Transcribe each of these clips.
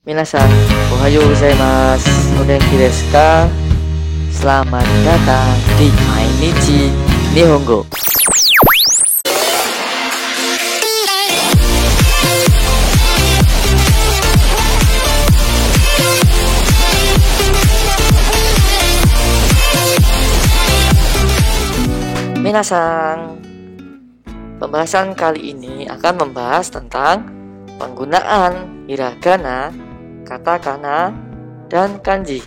Minasan, ohayo gozaimasu, o genki desu ka? Selamat datang di Mainichi Nihongo. Minasan, pembahasan kali ini akan membahas tentang penggunaan hiragana, katakana, dan kanji.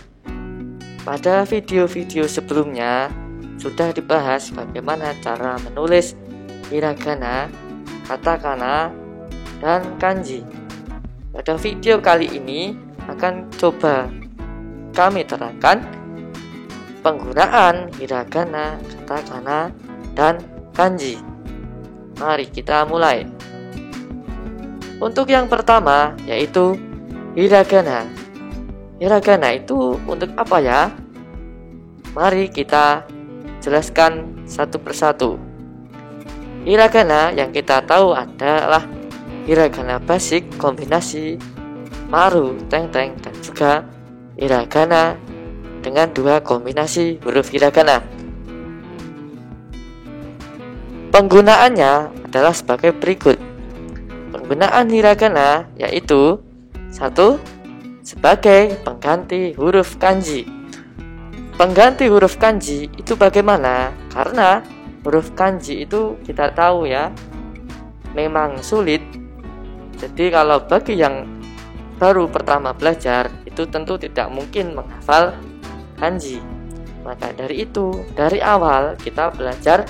Pada video-video sebelumnya sudah dibahas bagaimana cara menulis hiragana, katakana, dan kanji. Pada video kali ini akan coba kami terangkan penggunaan hiragana, katakana, dan kanji. Mari kita mulai. Untuk yang pertama yaitu hiragana. Hiragana itu untuk apa ya? Mari kita jelaskan satu persatu. Hiragana yang kita tahu adalah hiragana basic kombinasi maru, teng-teng, dan juga hiragana dengan dua kombinasi huruf hiragana. Penggunaannya adalah sebagai berikut. Penggunaan hiragana yaitu 1. Sebagai pengganti huruf kanji. Pengganti huruf kanji itu bagaimana? Karena huruf kanji itu kita tahu ya, memang sulit. Jadi kalau bagi yang baru pertama belajar itu tentu tidak mungkin menghafal kanji. Maka dari itu, dari awal kita belajar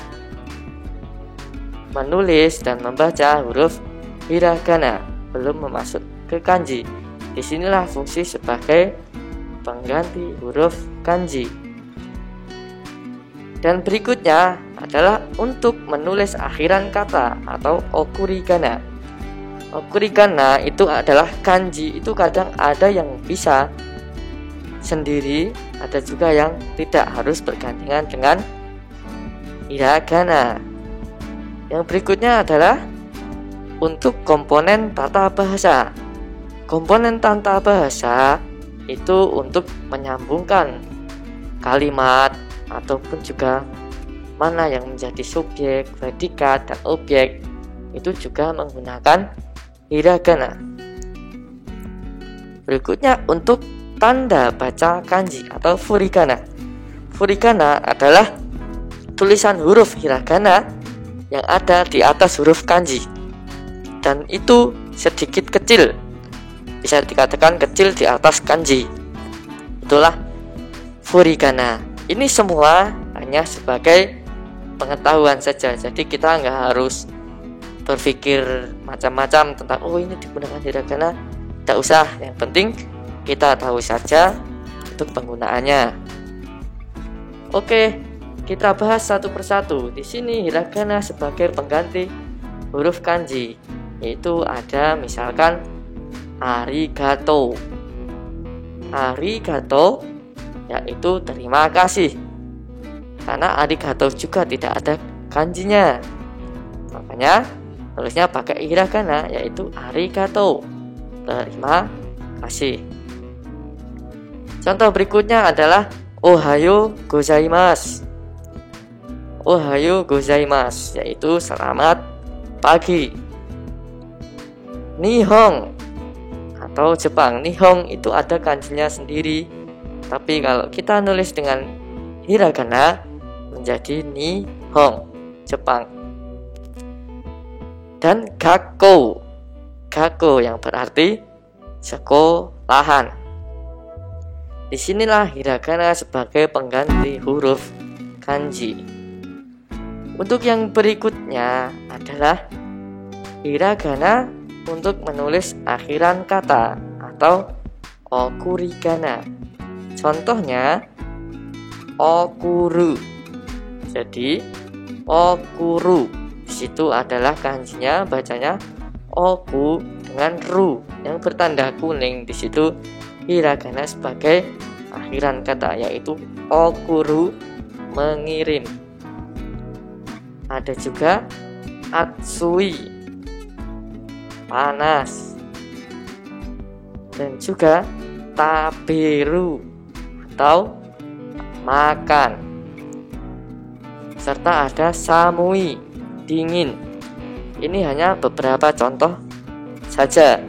menulis dan membaca huruf hiragana, belum memasuk ke kanji. Disinilah fungsi sebagai pengganti huruf kanji. Dan berikutnya adalah untuk menulis akhiran kata atau okurigana. Okurigana itu adalah kanji, itu kadang ada yang bisa sendiri, ada juga yang tidak, harus bergandengan dengan hiragana. Yang berikutnya adalah untuk komponen tata bahasa. Komponen tata bahasa itu untuk menyambungkan kalimat ataupun juga mana yang menjadi subjek, predikat, dan objek, itu juga menggunakan hiragana. Berikutnya untuk tanda baca kanji atau furigana. Furigana adalah tulisan huruf hiragana yang ada di atas huruf kanji, dan itu sedikit kecil, bisa dikatakan kecil di atas kanji. Itulah furigana. Ini semua hanya sebagai pengetahuan saja, jadi kita nggak harus berpikir macam-macam tentang ini digunakan hiragana, tidak usah. Yang penting kita tahu saja untuk penggunaannya. Oke, kita bahas satu persatu. Di sini hiragana sebagai pengganti huruf kanji, yaitu ada misalkan arigato. Arigato yaitu terima kasih. Karena arigato juga tidak ada kanjinya, makanya tulisnya pakai hiragana yaitu arigato, terima kasih. Contoh berikutnya adalah ohayo gozaimasu. Ohayo gozaimasu yaitu selamat pagi. Nihon atau Jepang. Nihon itu ada kanjinya sendiri, tapi kalau kita nulis dengan hiragana menjadi Nihon, Jepang. Dan gakko. Gakko yang berarti sekolahan. Disinilah hiragana sebagai pengganti huruf kanji. Untuk yang berikutnya adalah hiragana untuk menulis akhiran kata atau okurigana. Contohnya okuru. Jadi okuru di situ adalah kanjinya bacanya oku dengan ru yang bertanda kuning. Di situ hiragana sebagai akhiran kata yaitu okuru, mengirim. Ada juga atsui. panas. Dan juga taberu atau makan. Serta ada samui, dingin. Ini hanya beberapa contoh saja.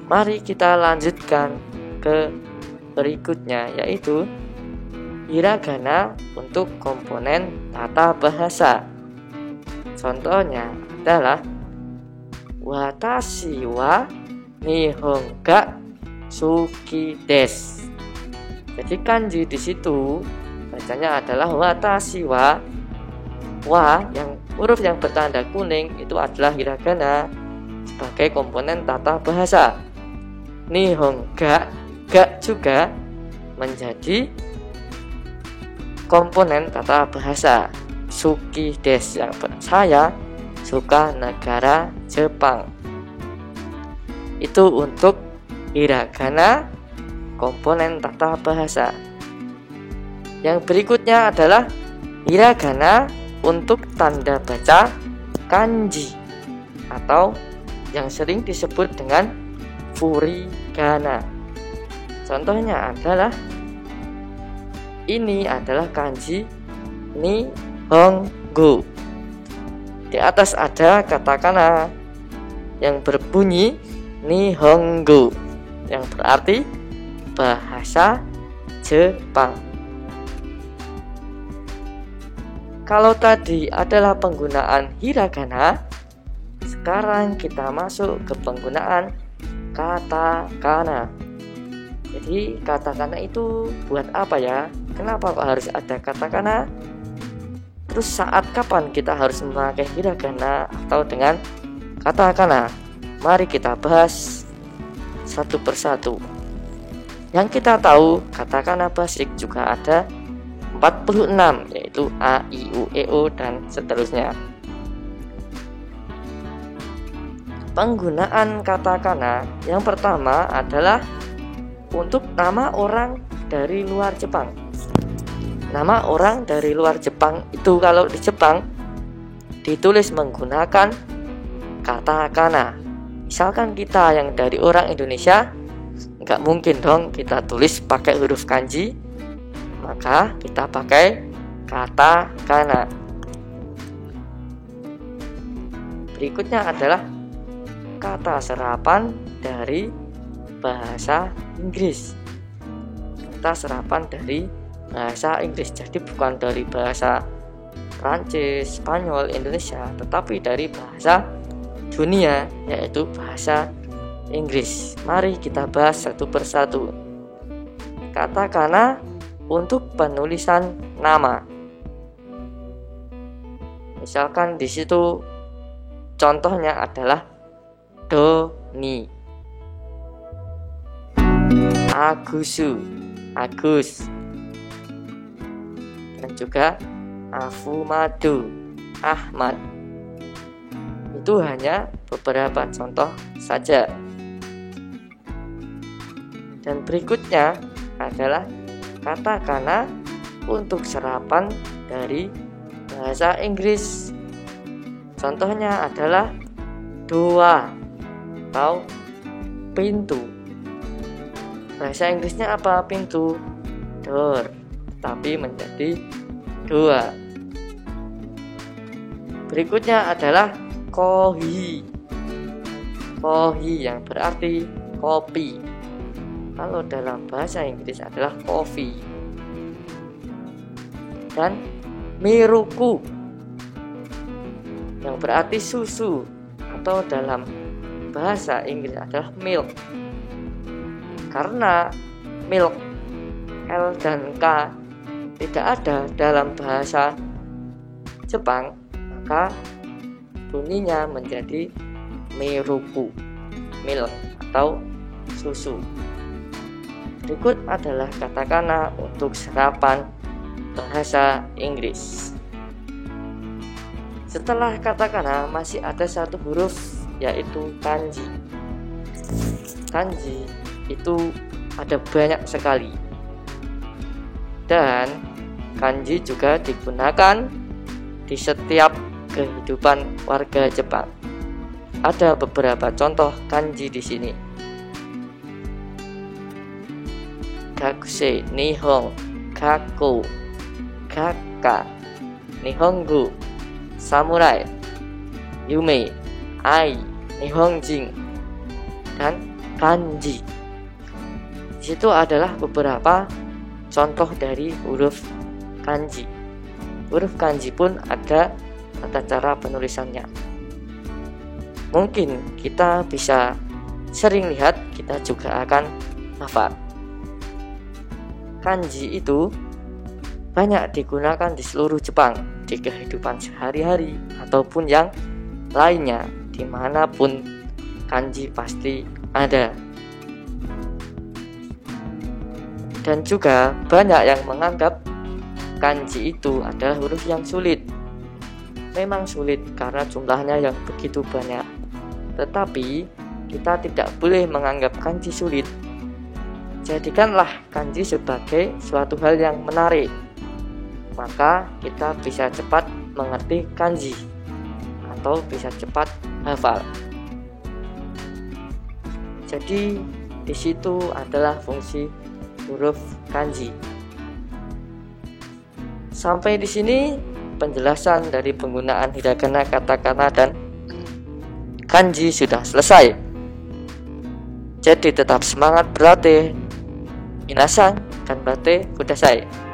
Mari kita lanjutkan ke berikutnya, yaitu hiragana untuk komponen tata bahasa. Contohnya adalah watashi wa nihon ga suki desu. Jadi kanji di situ bacanya adalah watashi wa yang huruf yang bertanda kuning itu adalah hiragana sebagai komponen tata bahasa. Nihon ga juga menjadi komponen tata bahasa. Suki desu, yang saya suka negara Jepang. Itu untuk hiragana komponen tata bahasa. Yang berikutnya adalah hiragana untuk tanda baca kanji atau yang sering disebut dengan furigana. Contohnya adalah ini adalah kanji Nihongo. Di atas ada katakana yang berbunyi Nihongo, yang berarti bahasa Jepang. Kalau tadi adalah penggunaan hiragana, sekarang kita masuk ke penggunaan katakana. Jadi katakana itu buat apa ya? Kenapa kok harus ada katakana? Terus saat kapan kita harus memakai hiragana atau dengan katakana? Mari kita bahas satu persatu. Yang kita tahu katakana basic juga ada 46, yaitu A, I, U, E, O, dan seterusnya. Penggunaan katakana yang pertama adalah untuk nama orang dari luar Jepang. Nama orang dari luar Jepang itu kalau di Jepang ditulis menggunakan katakana. Misalkan kita yang dari orang Indonesia, nggak mungkin dong kita tulis pakai huruf kanji, maka kita pakai katakana. Berikutnya adalah kata serapan dari bahasa Inggris. Kata serapan dari bahasa Inggris, jadi bukan dari bahasa Prancis, Spanyol, Indonesia, tetapi dari bahasa dunia, yaitu bahasa Inggris. Mari kita bahas satu persatu. Katakana untuk penulisan nama. Misalkan di situ contohnya adalah Doni, Agusu, Agus, dan juga Afumadu, Ahmad. Itu hanya beberapa contoh saja. Dan berikutnya adalah katakana untuk serapan dari bahasa Inggris. Contohnya adalah doa atau pintu. Bahasa Inggrisnya apa pintu? Door, tapi menjadi doa. Berikutnya adalah kohi. Kohi yang berarti kopi. Kalau dalam bahasa Inggris adalah coffee. Dan miruku yang berarti susu, atau dalam bahasa Inggris adalah milk. Karena milk, L dan K tidak ada dalam bahasa Jepang, maka bunyinya menjadi miruku, milk atau susu. Berikut adalah katakana untuk serapan bahasa Inggris. Setelah katakana masih ada satu huruf, yaitu kanji. Kanji itu ada banyak sekali, dan kanji juga digunakan di setiap kehidupan warga Jepang. ada beberapa contoh kanji di sini. Gakusei, Nihon, Kako, Kaka, Nihongo, Samurai, Yume, Ai, Nihonjin, dan kanji. Di situ adalah beberapa contoh dari huruf kanji. Huruf kanji pun ada tata cara penulisannya. Mungkin kita bisa sering lihat, kita juga akan hafal. Kanji itu banyak digunakan di seluruh Jepang, di kehidupan sehari-hari ataupun yang lainnya. Dimanapun kanji pasti ada. Dan juga banyak yang menganggap kanji itu adalah huruf yang sulit. Memang sulit karena jumlahnya yang begitu banyak. Tetapi kita tidak boleh menganggap kanji sulit. Jadikanlah kanji sebagai suatu hal yang menarik. Maka kita bisa cepat mengerti kanji atau bisa cepat hafal. Jadi di situ adalah fungsi huruf kanji. Sampai di sini penjelasan dari penggunaan hiragana, katakana, dan kanji sudah selesai. Jadi tetap semangat berlatih. Minasan ganbatte kudasai.